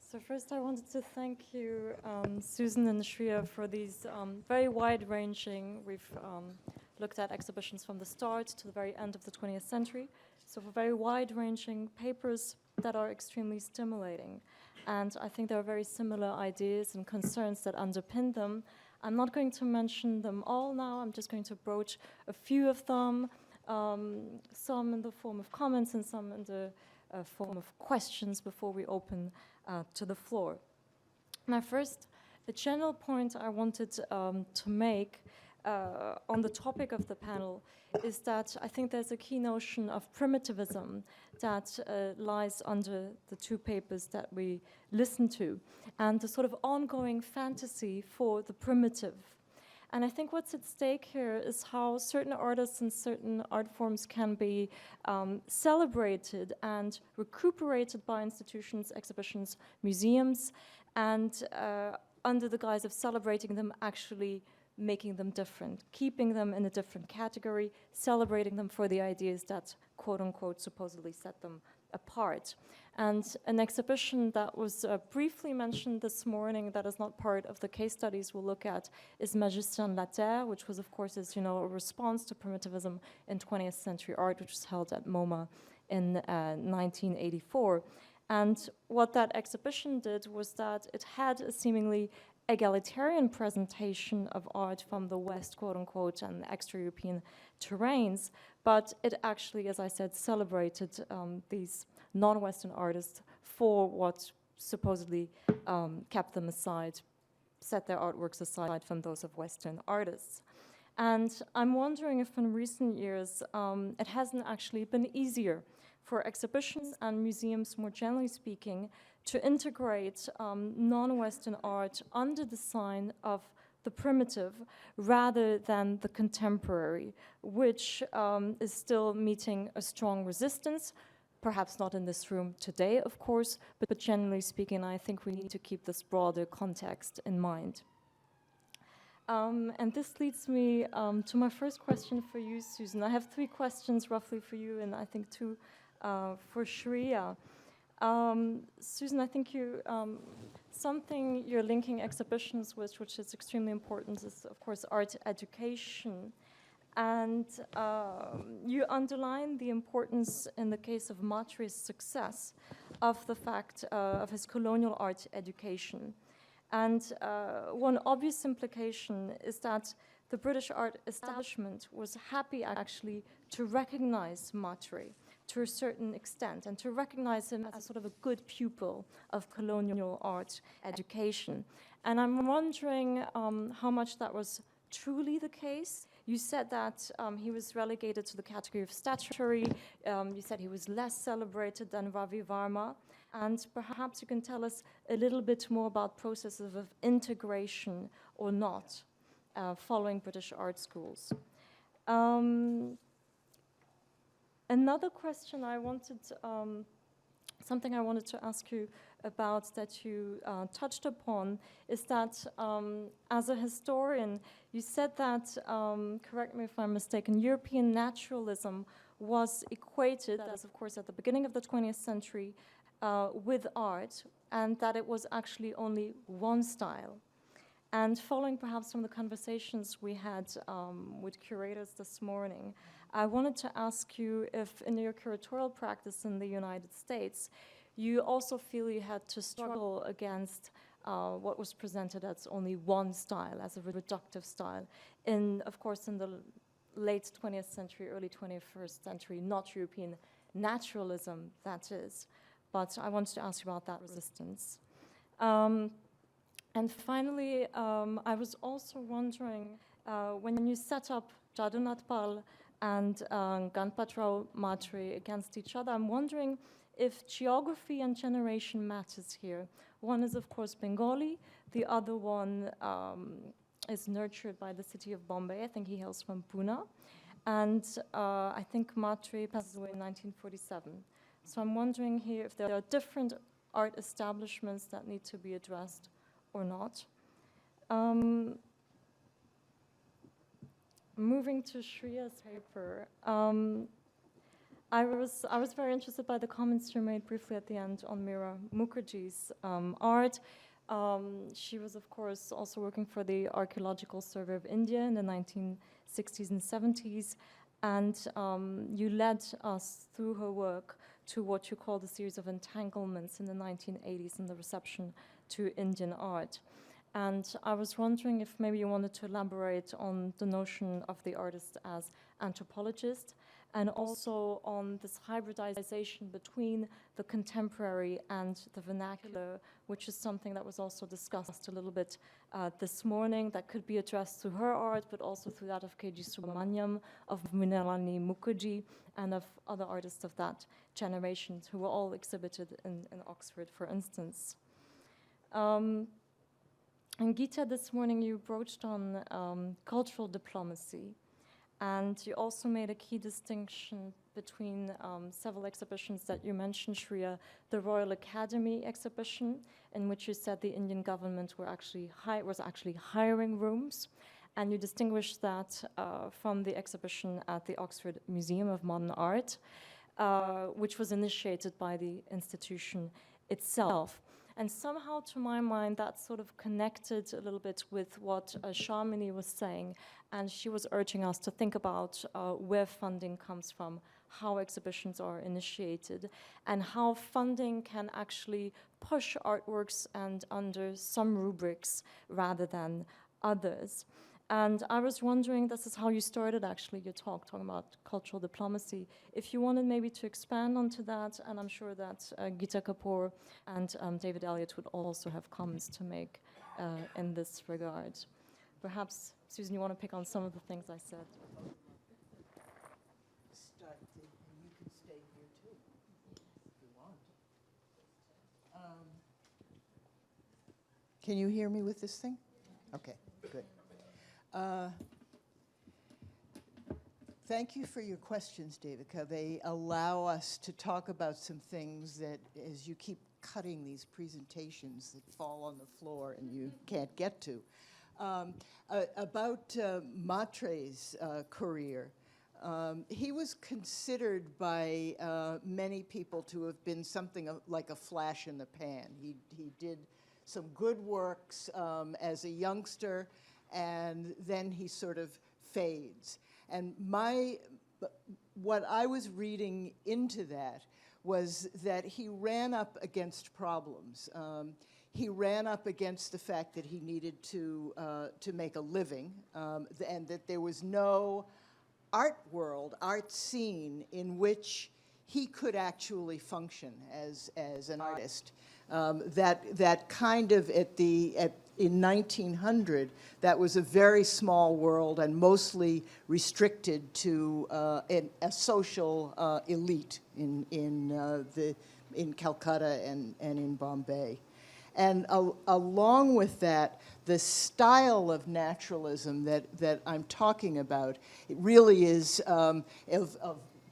So first I wanted to thank you, Susan and Shreya, for these very wide-ranging, we've looked at exhibitions from the start to the very end of the 20th century, so for very wide-ranging papers that are extremely stimulating. And I think there are very similar ideas and concerns that underpin them. I'm not going to mention them all now, I'm just going to broach a few of them, some in the form of comments and some in the form of questions before we open to the floor. Now first, the general point I wanted to make on the topic of the panel is that I think there's a key notion of primitivism that lies under the two papers that we listened to, and the sort of ongoing fantasy for the primitive. And I think what's at stake here is how certain artists and certain art forms can be celebrated and recuperated by institutions, exhibitions, museums, and under the guise of celebrating them, actually making them different, keeping them in a different category, celebrating them for the ideas that, quote unquote, supposedly set them apart. And an exhibition that was briefly mentioned this morning that is not part of the case studies we'll look at is Magicien de la Terre, which was, of course, as you know, a response to primitivism in 20th century art, which was held at MoMA in 1984. And what that exhibition did was that it had a seemingly egalitarian presentation of art from the West, quote unquote, and extra-European terrains, but it actually, as I said, celebrated these non-Western artists for what supposedly kept them aside, set their artworks aside from those of Western artists. And I'm wondering if in recent years it hasn't actually been easier for exhibitions and museums, more generally speaking, to integrate non-Western art under the sign of the primitive rather than the contemporary, which is still meeting a strong resistance, perhaps not in this room today, of course, but generally speaking, I think we need to keep this broader context in mind. And this leads me to my first question for you, Susan. I have three questions roughly for you, and I think two for Shreya. Susan, I think you, something you're linking exhibitions with, which is extremely important, is of course art education. And you underline the importance in the case of Matre's success of the fact of his colonial art education. And one obvious implication is that the British art establishment was happy actually to recognize Matre to a certain extent and to recognize him as sort of a good pupil of colonial art education. And I'm wondering how much that was truly the case. You said that he was relegated to the category of statuary. You said he was less celebrated than Ravi Varma. And perhaps you can tell us a little bit more about processes of integration or not following British art schools. Another question I wanted, something I wanted to ask you about that you touched upon is that as a historian, you said that, correct me if I'm mistaken, European naturalism was equated, as of course at the beginning of the 20th century, with art, and that it was actually only one style. And following perhaps some of the conversations we had with curators this morning, I wanted to ask you if in your curatorial practice in the United States, you also feel you had to struggle against what was presented as only one style, as a reductive style, of course, in the late 20th century, early 21st century, not European naturalism, that is. But I wanted to ask you about that resistance. And finally, I was also wondering, when you set up Jadunath Pal and Ganpatrao Matre against each other, I'm wondering if geography and generation matters here. One is, of course, Bengali. The other one is nurtured by the city of Bombay. I think he hails from Pune. And I think Matre passes away in 1947. So I'm wondering here if there are different art establishments that need to be addressed or not. Moving to Shreya's paper, I was very interested by the comments you made briefly at the end on Meera Mukherjee's art. She was, of course, also working for the Archaeological Survey of India in the 1960s and 70s, and you led us through her work to what you called a series of entanglements in the 1980s in the reception to Indian art. And I was wondering if maybe you wanted to elaborate on the notion of the artist as anthropologist, and also on this hybridization between the contemporary and the vernacular, which is something that was also discussed a little bit this morning, that could be addressed through her art, but also through that of K.G. Subramaniam, of Mrinalini Mukherjee, and of other artists of that generation, who were all exhibited in Oxford, for instance. And Gita, this morning you broached on cultural diplomacy, and you also made a key distinction between several exhibitions that you mentioned, Shreya, the Royal Academy exhibition, in which you said the Indian government was actually hiring rooms, and you distinguished that from the exhibition at the Oxford Museum of Modern Art, which was initiated by the institution itself. And somehow, to my mind, that sort of connected a little bit with what Sharmini was saying. And she was urging us to think about where funding comes from, how exhibitions are initiated, and how funding can actually push artworks and under some rubrics rather than others. And I was wondering, this is how you started actually your talk, talking about cultural diplomacy. If you wanted maybe to expand onto that, and I'm sure that Gita Kapoor and David Elliott would also have comments to make in this regard. Perhaps, Susan, you want to pick on some of the things I said? Start, and you can stay here too, if you want. Can you hear me with this thing? Okay, good. Thank you for your questions, Devika. They allow us to talk about some things that, as you keep cutting these presentations that fall on the floor and you can't get to. About Matre's career, he was considered by many people to have been something like a flash in the pan. He did some good works as a youngster, and then he sort of fades. And what I was reading into that was that he ran up against problems. He ran up against the fact that he needed to make a living, and that there was no art world, art scene in which he could actually function as an artist. That kind of in 1900, that was a very small world and mostly restricted to a social elite in Calcutta and in Bombay. And along with that, the style of naturalism that I'm talking about, it really is of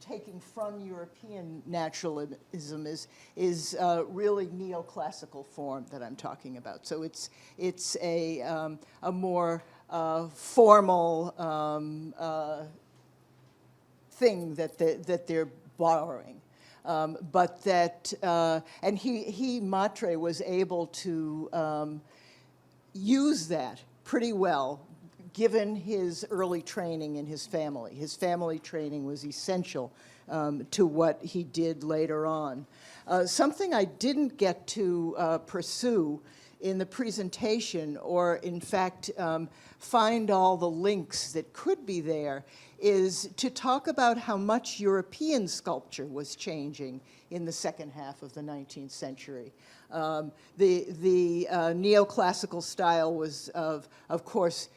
taking from European naturalism is really neoclassical form that I'm talking about. So it's a more formal thing that they're borrowing. But that, and Matre was able to use that pretty well, given his early training in his family. His family training was essential to what he did later on. Something I didn't get to pursue in the presentation, or in fact find all the links that could be there, is to talk about how much European sculpture was changing in the second half of the 19th century. The neoclassical style was, of course,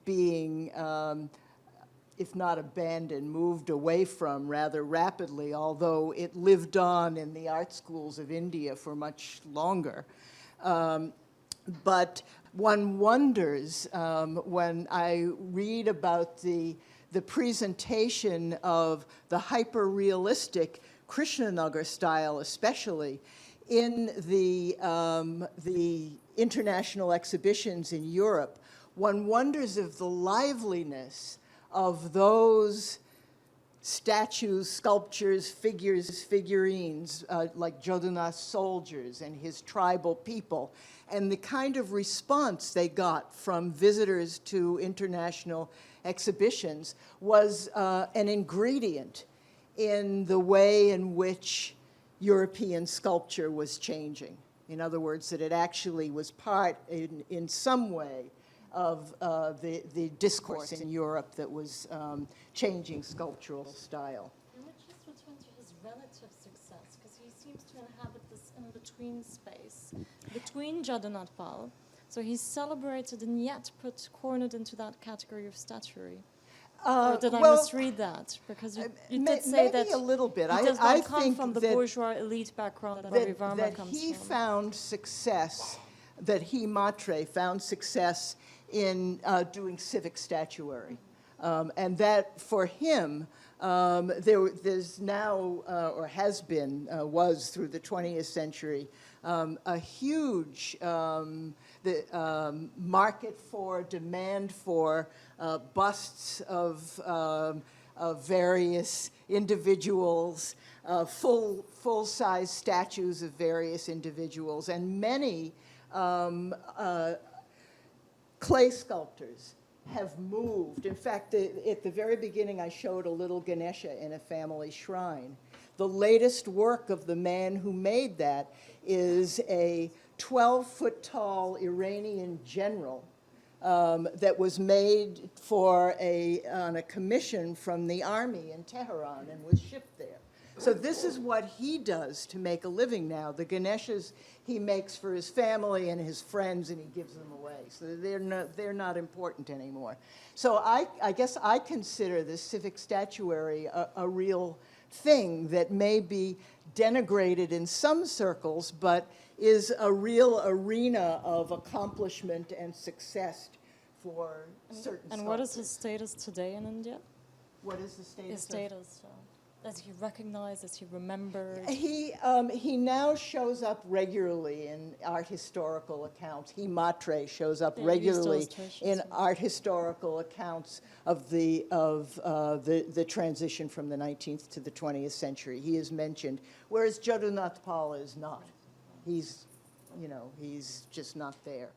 being, if not abandoned, moved away from rather rapidly, although it lived on in the art schools of India for much longer. But one wonders when I read about the presentation of the hyper-realistic Krishnanagar style, especially in the international exhibitions in Europe, one wonders if the liveliness of those statues, sculptures, figures, figurines, like Jadunath's soldiers and his tribal people. And the kind of response they got from visitors to international exhibitions was an ingredient in the way in which European sculpture was changing. In other words, that it actually was part, in some way, of the discourse in Europe that was changing sculptural style. And let's just return to his relative success, because he seems to inhabit this in-between space, between Jagannath Pal. So he's celebrated and yet cornered into that category of statuary. Or did I misread that? Because you did say maybe that a little bit. he does I not come think from the that, bourgeois elite background that Ravi Verma that comes he from. found success, that he, Matre, found success in doing civic statuary. And that for him, there's now, or has been, was through the 20th century, a huge market for, demand for busts of various individuals, full-size statues of various individuals, and many clay sculptors have moved. In fact, at the very beginning, I showed a little Ganesha in a family shrine. The latest work of the man who made that is a 12-foot-tall Iranian general that was made on a commission from the army in Tehran and was shipped there. So this is what he does to make a living now. The Ganeshas he makes for his family and his friends, and he gives them away. So they're not important anymore. So I guess I consider this civic statuary a real thing that may be denigrated in some circles, but is a real arena of accomplishment and success for certain And what is sculptors. his status today in India? What is the status? His status, is he recognized, is he remembered? He now shows up regularly in art historical accounts. He, Matre, shows up Yeah, he used regularly illustrations, in yeah. art historical accounts of the transition from the 19th to the 20th century. He is mentioned, whereas Jagannath Pal is not. He's just not there.